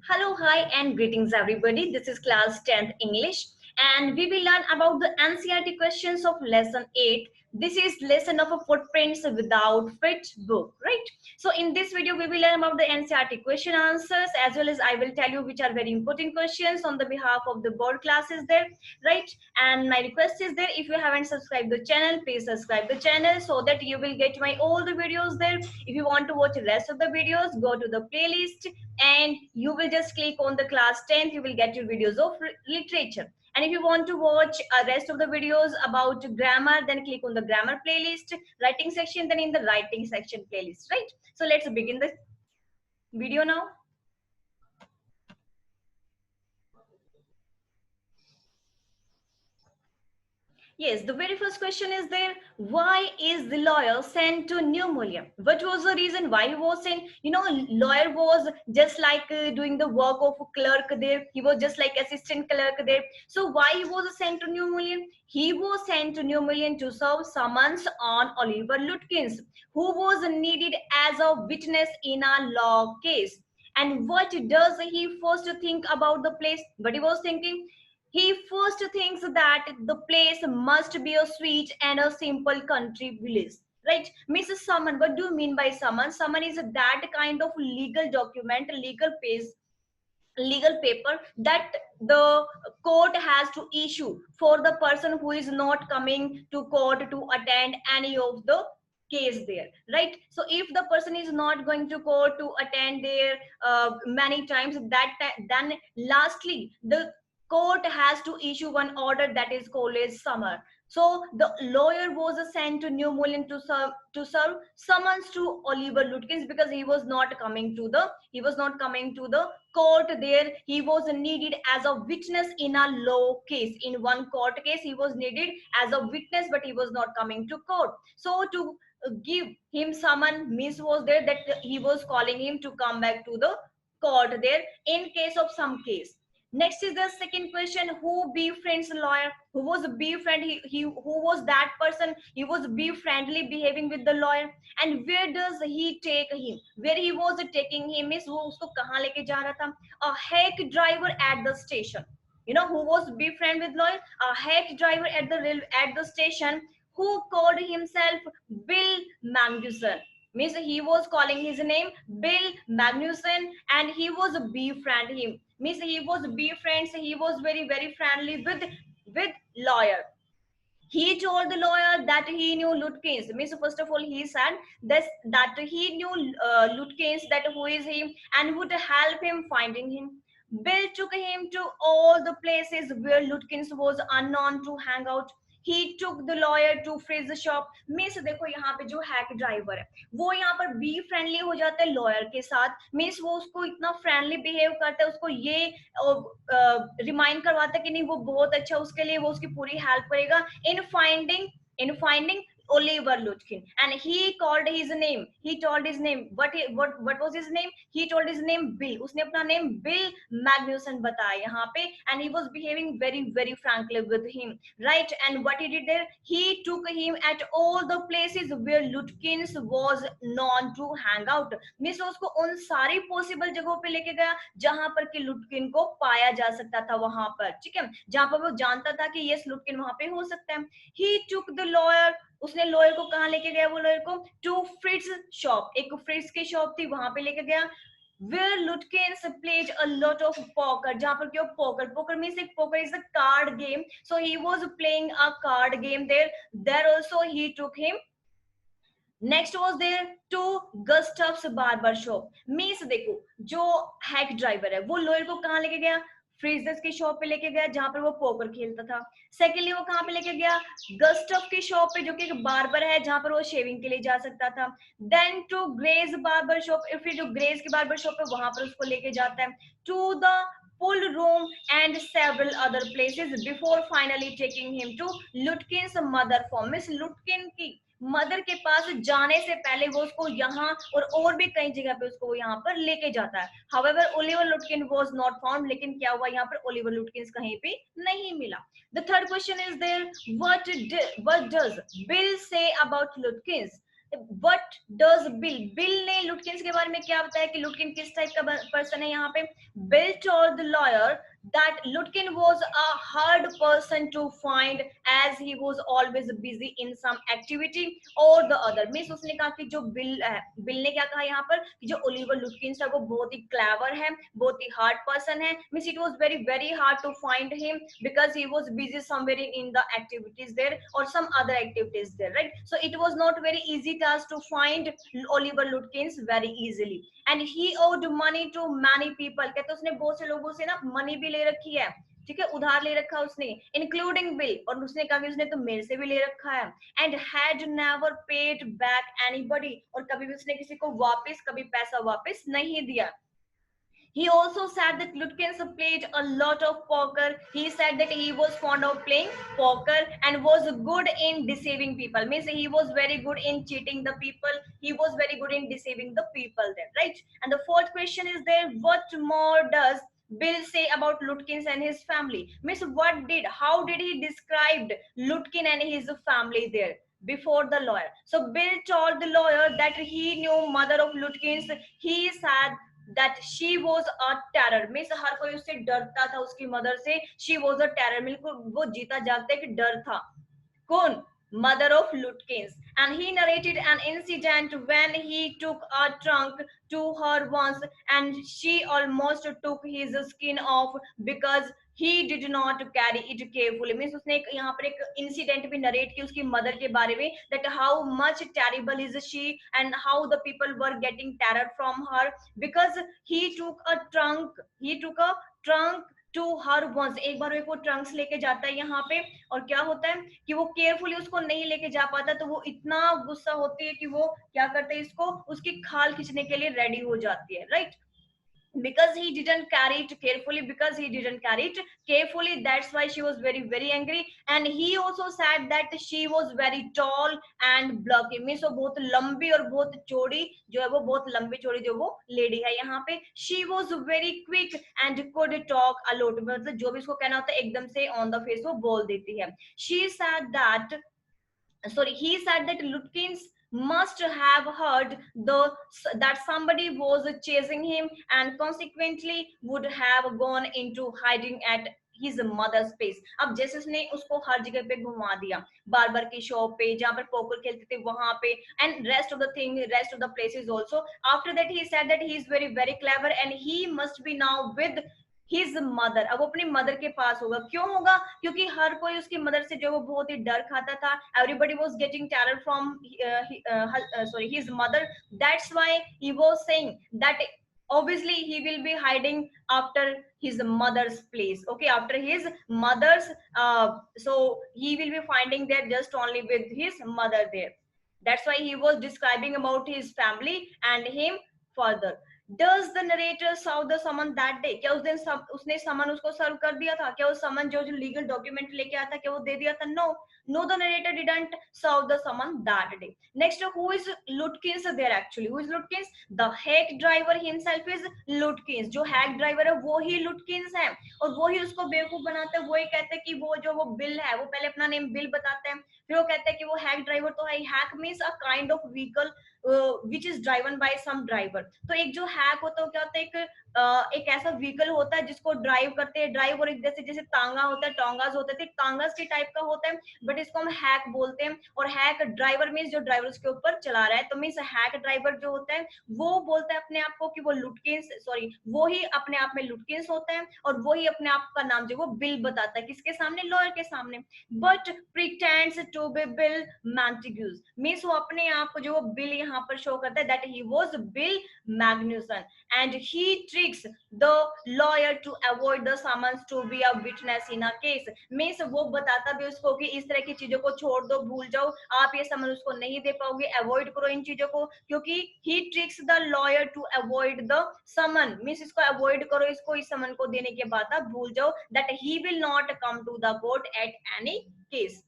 Hello, hi, and greetings, everybody. This is class 10th English, and we will learn about the NCERT questions of lesson 8. This is lesson of a footprints without fit book, right? So, in this video, we will learn about the NCERT question answers as well as I will tell you which are very important questions on the behalf of the board classes there, right? And my request is there, if you haven't subscribed the channel, please subscribe the channel so that you will get my all the videos there. If you want to watch the rest of the videos, go to the playlist and you will just click on the class 10th. You will get your videos of literature, and if you want to watch rest of the videos about grammar, then click on the grammar playlist, writing section, then in the writing section playlist, right? So let's begin the video now. Yes, the very first question is there. Why is the lawyer sent to New Mulliam? What was the reason why he was sent? Lawyer was just like doing the work of a clerk there. He was just like assistant clerk there. So why he was sent to New Mulliam? He was sent to New Mulliam to serve summons on Oliver Lutkins, who was needed as a witness in a law case. And what does he first think about the place? But he was thinking, he first thinks that the place must be a sweet and a simple country village. Right, Mrs. Summon. What do you mean by summon? Summon is that kind of legal document, legal paper that the court has to issue for the person who is not coming to court to attend any of the case there, right? So if the person is not going to court to attend there many times, then lastly the court has to issue one order that is called as summer. So the lawyer was sent to New Mullen to serve summons to Oliver Lutkins because he was not coming to the court there. He was needed as a witness in a law case. In one court case he was needed as a witness, but he was not coming to court. So to give him summon, miss was there that he was calling him to come back to the court there in case of some case. Next is the second question. Who befriends lawyer? Who was a befriend? He who was that person? He was befriendly behaving with the lawyer. And where does he take him? Where he was taking him is वो उसको कहाँ लेके जा रहा था? A hack driver at the station. You know who was befriend with lawyer? A hack driver at the station who called himself Bill Magnuson. Means he was calling his name Bill Magnuson, and he was befriend him. Means he was befriends. He was very friendly with lawyer. He told the lawyer that he knew Lutkins. Means first of all he said that he knew Lutkins, that who is he and would help him finding him. Bill took him to all the places where Lutkins was unknown to hang out. He took the lawyer to freeze shop. Means देखो यहाँ पे जो hack driver है वो यहाँ पर be friendly हो जाता है लॉयर के साथ. मीन्स वो उसको इतना फ्रेंडली बिहेव करता है, उसको ये रिमाइंड करवाता है कि नहीं वो बहुत अच्छा, उसके लिए वो उसकी पूरी हेल्प करेगा in finding Oliver Lutkin. And he called his name. He told his name. What was his name? He told his name Bill. उसने अपना name Bill Magnuson बताया यहाँ पे, and he was behaving very frankly with him, right? And what he did there, he took him at all the places where Lutkins was known to hang out. Miss उसको उन सारी possible जगहों पे लेके गया जहां पर कि लुटकिन को पाया जा सकता था, वहां पर, ठीक है, जहां पर वो जानता था कि यस लुटकिन वहां पे हो सकता है. ही टुक द लॉयर. उसने लॉयर को कहाँ लेके गया? वो लॉयर को टू फ्रिट्स शॉप. एक फ्रिट्स की शॉप थी, वहां पे लेके गया. Where Lutkins played a lot of poker. जहां पर क्यों poker means like poker is a card game. So he was playing a card game there. There also he took him. Next was there to Gustaf's barber shop. Means देखो जो hack driver है वो lawyer को कहाँ लेके गया? Freezers की shop पे लेके गया जहां पर वो पोकर खेलता था. सेकेंडली वो कहाँ पे लेके गया? गस्टफ की शॉप पे जो कि एक बार्बर है जहां पर वो शेविंग के लिए जा सकता था. Then to Gray's barber shop. फिर जो ग्रेज की बार्बर शॉप है वहां पर उसको लेके जाता है. To the pool room and several other places before finally taking him to Lutkin's mother farm. Miss Lutkin की मदर के पास जाने से पहले वो उसको यहाँ और भी कई जगह पे उसको वो यहाँ पर लेके जाता है. However, Oliver Lutkin was not found. लेकिन क्या हुआ यहाँ पर? Oliver Lutkins कहीं पे नहीं मिला. The third question is there. What does Bill say about Lutkins? What does bill ने लुटकिंस के बारे में क्या बताया कि लुटकिन किस टाइप का पर्सन है यहाँ पे. Bill told the lawyer that Lutkin was a hard person to find as he was always busy in some activity or the other. Means उसने कहा कि जो बिल ने क्या कहा यहाँ पर कि जो ओलिवर लुटकिंस है वो बहुत ही क्लेवर है, बहुत ही हार्ड पर्सन है. Means it was very very hard to find him because he was busy somewhere in the activities there और some other activities there, right. So it was not very easy task to find Oliver Lutkins very easily. And he owed money to many people. कहते उसने बहुत से लोगों से ना money भी ले रखी है, ठीक है, उधार ले रखा उसने, इंक्लूडिंग बिल. और उसने कहा कि उसने तो मेरे से भी ले रखा है. And had never paid back anybody. और कभी भी उसने किसी को वापस कभी पैसा वापस नहीं दिया. He also said that Lutkins played a lot of poker. He said that he was fond of playing poker and was good in deceiving people. Means he was very good in cheating the people. He was very good in deceiving the people there, right? And the fourth question is there, what more does Bill say about Lutkins and his family? Means how did he describe Lutkin and his family there before the lawyer? So Bill told the lawyer that he knew mother of Lutkins. He said that she was a terror. Means हर कोई उससे डरता था, उसकी mother से. she was a terror. बिल्कुल वो जीता जागता कि डर था. कौन? mother of Lutkins. And he narrated an incident when he took a trunk to her once and she almost took his skin off because he did not carry it carefully. Means उसने यहाँ पर एक incident भी narrate की उसकी mother के बारे में, that how much terrible is she and how the people were getting terror from her because he took a trunk to her once. एक बार वो ट्रंक्स लेके जाता है यहाँ पे और क्या होता है कि वो केयरफुली उसको नहीं लेके जा पाता, तो वो इतना गुस्सा होती है कि वो क्या करते हैं, इसको उसकी खाल खींचने के लिए रेडी हो जाती है, right. because he didn't carry it carefully, that's why she was very very angry. And he also said that she was very tall and blocky. means वो बहुत लंबी और बहुत चौड़ी जो है, वो बहुत लंबी चौड़ी जो वो लेडी है यहाँ पे. she was very quick and could talk a lot. मतलब जो भी इसको कहना होता है एकदम से ऑन द फेस वो बोल देती है. he said that Lutkins must have heard that somebody was chasing him and consequently would have gone into hiding at his mother's place. अब जैसे उसने उसको हर जगह पे घुमा दिया, बार्बर की शॉप पे जहाँ पर पोकर खेलते थे वहां पे, and rest of the places also. After that he said that he is very very clever and he must be now with his mother. अब वो अपनी मदर के पास होगा. क्यों होगा? क्योंकि हर कोई उसकी मदर से जो वो बहुत ही डर खाता था. Everybody was getting terror from his mother. That's why he was saying that obviously he will be hiding after his mother's place. Okay, after his mother's so he will be finding there just only with his mother there. That's why he was describing about his family and him further. Does the narrator serve the summon that day? क्या उस दिन उसने समन उसको सर्व कर दिया था? क्या वो समन जो लीगल डॉक्यूमेंट लेके आता क्या वो दे दिया था? No, the narrator didn't serve the summon that day. Next, who is Lutkins there actually? Who is Lutkins? The hack driver himself is Lutkins. जो hack driver है वो ही Lutkins है और वो ही उसको बेवकूफ बनाता है. वो ही कहते हैं कि वो बिल है, वो पहले अपना नेम बिल बताते हैं, फिर वो कहते हैं कि वो हैक ड्राइवर तो है. Hack means a kind of vehicle which is driven by some driver. तो एक जो हैक होता है क्या होता है, एक ऐसा व्हीकल होता है जिसको ड्राइव करते हैं. ड्राइव और एक जैसे तांगा होता है, टोंगास होते थे, टांगास के टाइप का होता है, बट इसको हम हैक बोलते हैं. और हैक ड्राइवर मीन्स जो ड्राइवर उसके ऊपर चला रहा है. तो मीन्स हैक ड्राइवर जो होता है वो बोलता है अपने आप को कि वो वो ही अपने आप में लुटकिंस होता है और वो ही अपने आप का नाम जो वो बिल बताता है. किसके सामने? लॉयर के सामने. But pretends to be Bill Magnus. Means वो अपने आप को जो वो बिल यहाँ पर शो करता है that he was Bill Magnuson and he tricks the lawyer to avoid the summons to be a witness in a case. means वो बताता भी उसको कि इस तरह की चीजों को छोड़ दो, भूल जाओ, आप ये समन उसको नहीं दे पाओगे, अवॉइड करो इन चीजों को, क्योंकि he tricks the lawyer to avoid the summon. means इसको अवॉइड करो, इसको इस समन को देने के बाद आप भूल जाओ, that he will not come to the court at any case.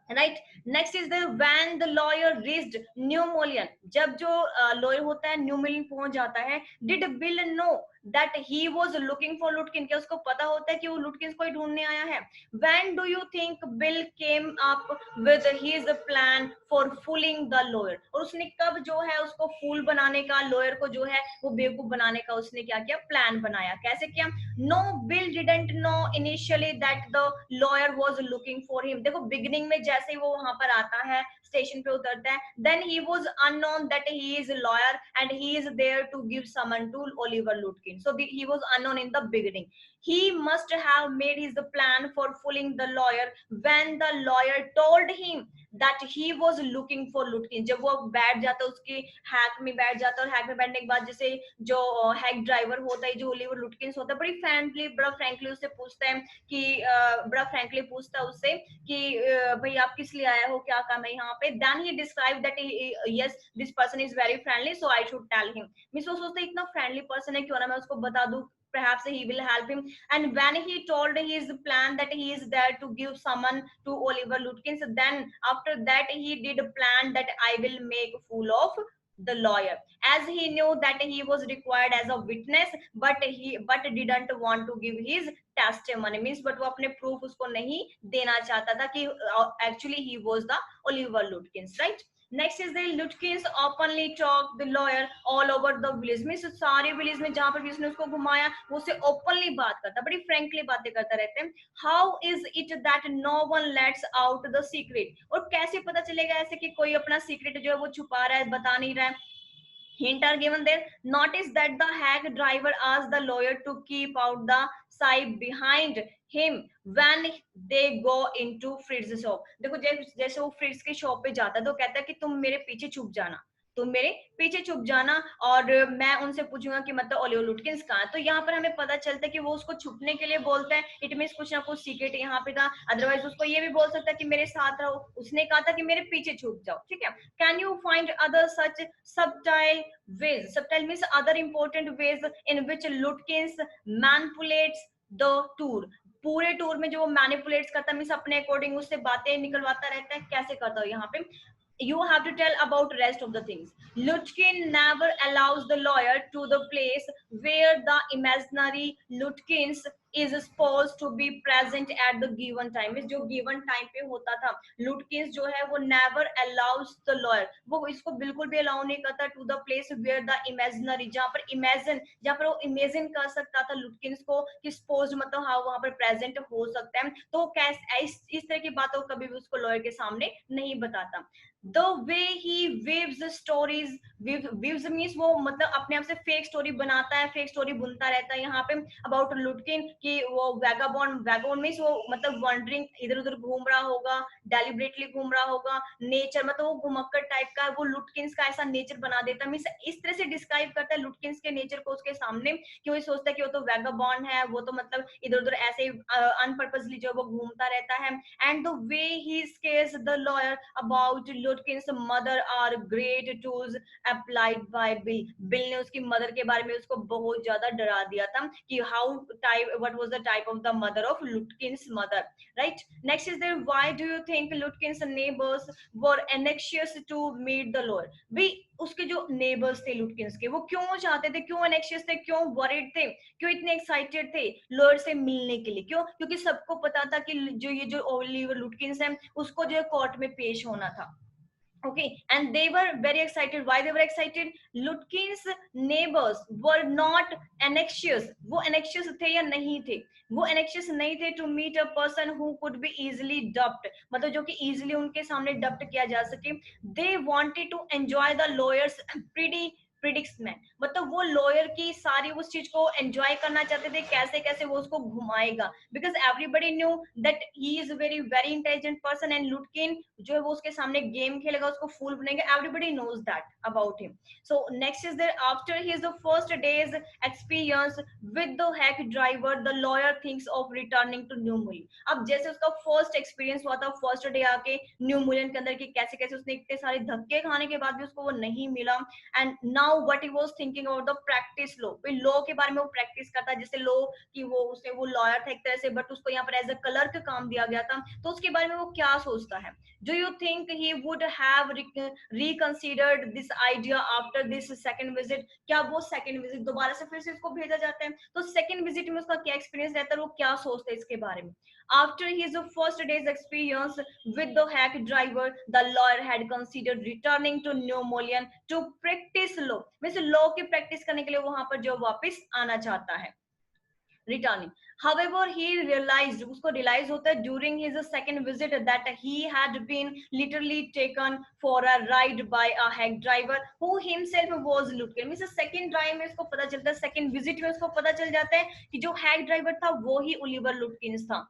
Right. Next is the when the lawyer reached New Mullion. जब जो लॉयर होता है न्यू मोलियन पहुंच जाता है, did Bill know that he was looking for Lutkin? क्या उसको पता होता है कि वो लुटकिंस को ही ढूंढने आया है? When do you think Bill came up with his plan for fooling the lawyer? और उसने कब जो है उसको फूल बनाने का, लॉयर को जो है वो बेवकूफ बनाने का उसने क्या किया? प्लान बनाया. कैसे किया? No, Bill didn't know initially that the lawyer was looking for him. देखो बिगिनिंग में जैसे ही वो वहां पर आता है, स्टेशन पे उतरता है, then he was unknown that he is a lawyer and he is there to give summon to Oliver Lutkin. So he was unknown in the beginning. He must have made his plan for fooling the lawyer when the lawyer told him that he was looking for Lutkin. जब वो बैठ जाता है उसकी hack में बैठ जाता है, और हैक में बैठने के बाद जैसे जो हैक ड्राइवर होता है, जो ओलिवर लुटकिंस होता है, बड़ी फ्रेंकली, बड़ा फ्रेंकली उससे पूछता है कि बड़ा फ्रेंकली पूछता है उससे कि भाई आप किस लिए आए हो, क्या काम है यहाँ पे. Then he describe that yes this person is very friendly so I should tell him. Means वो सोचता है इतना फ्रेंडली पर्सन है, क्यों ना मैं उसको बता दूं, perhaps he will help him. And when he told his plan that he is there to give summon to Oliver Lutkins, then after that he did a plan that I will make a fool of the lawyer, as he knew that he was required as a witness, but didn't want to give his testimony. Means but वो अपने proof उसको नहीं देना चाहता था कि actually he was the Oliver Lutkins, right? Next is the Lutkins openly talk the lawyer all over the village. Means सारे village में जहां पर भी उसने उसको घुमाया वो उससे ओपनली बात करता, बड़ी फ्रेंकली बातें करता रहते हैं. How is it that no one lets out the secret? और कैसे पता चलेगा ऐसे कि कोई अपना सीक्रेट जो है वो छुपा रहा है, बता नहीं रहा है? Hint are given there. Notice that the hack driver asked the lawyer to keep out the side behind him when they go into Fritz's shop. देखो जैसे वो फ्रिट्ज की शॉप पे जाता है तो कहता है कि तुम मेरे पीछे छुप जाना, तुम मेरे पीछे छुप जाना और मैं उनसे पूछूंगा कि मतलब ओलिवर लुटकिंस कहाँ है. तो यहाँ पर हमें पता चलता है कि वो उसको छुपने के लिए बोलता है. इट मीन्स कुछ ना कुछ सीक्रेट यहाँ पे था. अदरवाइज उसको ये भी बोल सकता है कि मेरे साथ रहो. उसने कहा था कि मेरे पीछे छुप जाओ. ठीक है. Can you find other such subtle ways? Subtle means other important ways in which Lutkins manipulates the tour. पूरे टूर में जो वो मैनिपुलेट्स करता है, मीन्स अपने अकॉर्डिंग उससे बातें निकलवाता रहता है. कैसे करता हो यहाँ पे? You have to tell about rest of the things. Lutkin never allows the lawyer to the place where the imaginary Lutkins is supposed to be present at the given time. जो given time पे होता था, Lutkins जो है वो never allows the lawyer, वो इसको बिल्कुल भी allow नहीं करता to the place where the imaginary, जहाँ पर imagine, जहाँ पर वो imagine कर सकता था Lutkins को कि suppose मतलब हाँ वहाँ पर present हो सकता है. तो कैसे इस तरह की बातों कभी भी उसको lawyer के सामने नहीं बताता. The way he weaves the stories, weaves means वो मतलब अपने आप से फेक स्टोरी बनाता है, फेक स्टोरी बुनता रहता है यहाँ पे अबाउट लुटकिन कि वो वैगाबॉन्ड मीन्स वो मतलब वंडरिंग, इधर उधर घूम रहा होगा, डेलिबरेटली घूम रहा होगा. नेचर मतलब वो घुमक्कड़ टाइप का, वो लुटकिंस का ऐसा नेचर बना देता है. मीन्स इस तरह से डिस्क्राइब करता है लुटकिंस के नेचर को उसके सामने कि वो सोचता है कि वो तो वैगाबॉन्ड है, वो तो मतलब इधर उधर ऐसे अनपर्पसली जो वो घूमता रहता है. And the way he scares the lawyer about Lutkin's mother are great tools applied by Bill. Bill ने उसकी मदर के बारे में उसको बहुत ज्यादा डरा दिया था कि what was the type of the mother of Lutkin's mother, right? Next is there, why do you think Lutkin's neighbors were anxious to meet the lawyer? भी उसके जो नेबर्स थे लुटकिंस के, वो क्यों चाहते थे, क्यों एनेक्शियस थे, क्यों वरीड थे, क्यों इतने एक्साइटेड थे लॉयर से मिलने के लिए? क्यों? क्योंकि सबको पता था कि जो ओलिवर लुटकिंस है उसको जो है कोर्ट में पेश होना था. Okay, and they were very excited. Why they were excited? Lutkin's neighbors were not anxious. वो anxious थे या नहीं थे? वो anxious नहीं थे to meet a person who could be easily dubbed. मतलब जो कि easily उनके सामने dubbed किया जा सके. They wanted to enjoy the lawyer's pretty प्रिडिक्समैन, मतलब वो लॉयर की सारी उस चीज को एंजॉय करना चाहते थे, कैसे कैसे वो उसको घुमाएगा. Because everybody knew that he is very very intelligent person and Lutkin जो है वो उसके सामने गेम खेलेगा, उसको फूल बनेगा. Everybody knows that about him. So next is there, after his first days experience with the hack driver the lawyer thinks of returning to New Mullin. अब जैसे उसका फर्स्ट एक्सपीरियंस हुआ था फर्स्ट डे आके New Mullin के अंदर कि कैसे कैसे उसने इतने सारे धक्के खाने के बाद भी उसको वो नहीं मिला. And now now what he was thinking about the practice law, law के बारे में वो प्रैक्टिस करता है, जैसे लॉ कि वो उसने वो लॉयर था एक तरह से, बट उसको यहाँ पर एज अ क्लर्क काम दिया गया था, तो उसके बारे में वो क्या सोचता है. Do you think he would have reconsidered this idea after this second visit? क्या वो सेकंड विजिट दोबारा से फिर से इसको भेजा जाता है, तो सेकंड विजिट में उसका क्या एक्सपीरियंस रहता है, वो क्या सोचता है इसके बारे में. After his first day's experience with the hack driver, the lawyer had considered returning to New Molian to practice law. Means law की प्रैक्टिस करने के लिए वहां पर जो वापस आना चाहता है, returning. However, he realized, उसको realize होता है during his second visit that he had been literally taken for a ride by a hack driver who himself was Lutkin. Means second drive में इसको पता चलता है, सेकंड विजिट में उसको पता चल जाता है कि जो हैक ड्राइवर था वो ही ओलिवर लुटकिंस था.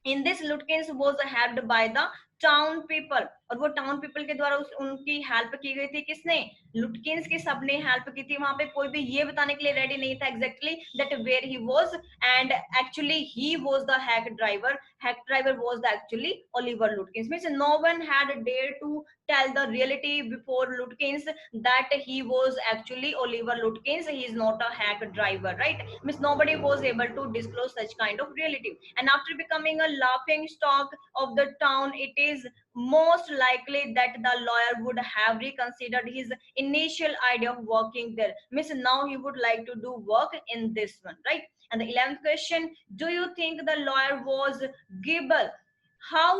In this, Lutkins was helped by the town people, और वो टाउन पीपल के द्वारा उनकी हेल्प की गई थी. किसने? लुटकिंस की सबने हेल्प की थी. वहां पे कोई भी ये बताने के लिए रेडी नहीं था exactly that where he was, and actually he was the hack driver. Hack driver was the actually Oliver Lutkins. Means no one had dare to tell the reality before Lutkins that he was actually Oliver Lutkins. He is not a hack driver, right? Means nobody was able to disclose such kind of reality. And after becoming a laughing stock of the town, it is most likely that the lawyer would have reconsidered his initial idea of working there. Means now he would like to do work in this one, right? And the 11th question, do you think the lawyer was gibble? How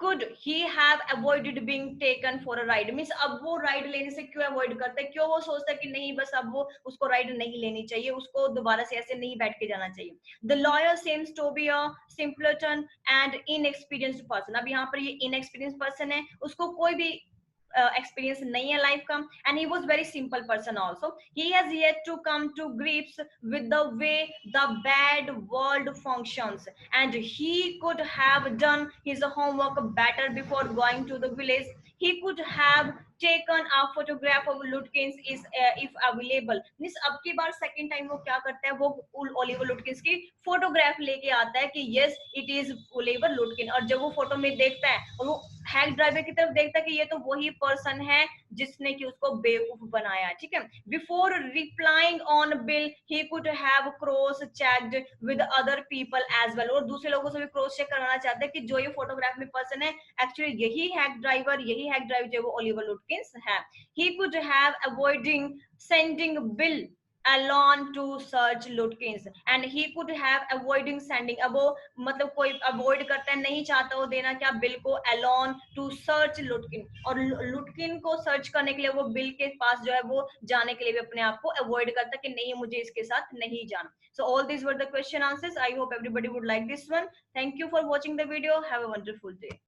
could he have avoided being taken for a ride? Means अब वो ride लेने से क्यों avoid करता है, क्यों वो सोचता है कि नहीं बस अब वो उसको राइड नहीं लेनी चाहिए, उसको दोबारा से ऐसे नहीं बैठ के जाना चाहिए. The lawyer seems to be a simpleton and inexperienced person. अब यहाँ पर ये इनएक्सपीरियंस पर्सन है, उसको कोई भी एक्सपीरियंस नहीं है लाइफ का, and he was very simple person also. He has yet to come to grips with the way the bad world functions, and he could have done his homework better before going to the village. He could have taken a photograph of Lutkins is if available. Means अब की बार second time वो क्या करता है, वो Oliver लुटकिंस की photograph लेके आता है कि यस इट इज ओलिवर लुटकिन. और जब वो फोटो में देखता है और वो हैक ड्राइवर की तरफ देखता है कि ये तो वही पर्सन है जिसने कि उसको बेवकूफ बनाया. ठीक है. Before replying on Bill he could have cross checked with other people as well. और दूसरे लोगों से भी क्रॉस चेक करवाना चाहते हैं कि जो ये फोटोग्राफ में पर्सन है एक्चुअली यही हैक ड्राइवर जो वो ओलिवर लुटकिंस है. ही could have avoiding sending bill alone to search Lutkins, and he could have avoiding sending. अब वो मतलब कोई अवॉइड करता है, नहीं चाहता वो देना क्या, बिल को alone to search Lutkin. और लुटकिन को सर्च करने के लिए वो बिल के पास जो है वो जाने के लिए भी अपने आप को अवॉइड करता है कि नहीं मुझे इसके साथ नहीं जाना. So all these were the question answers. I hope everybody would like this one. Thank you for watching the video. Have a wonderful day.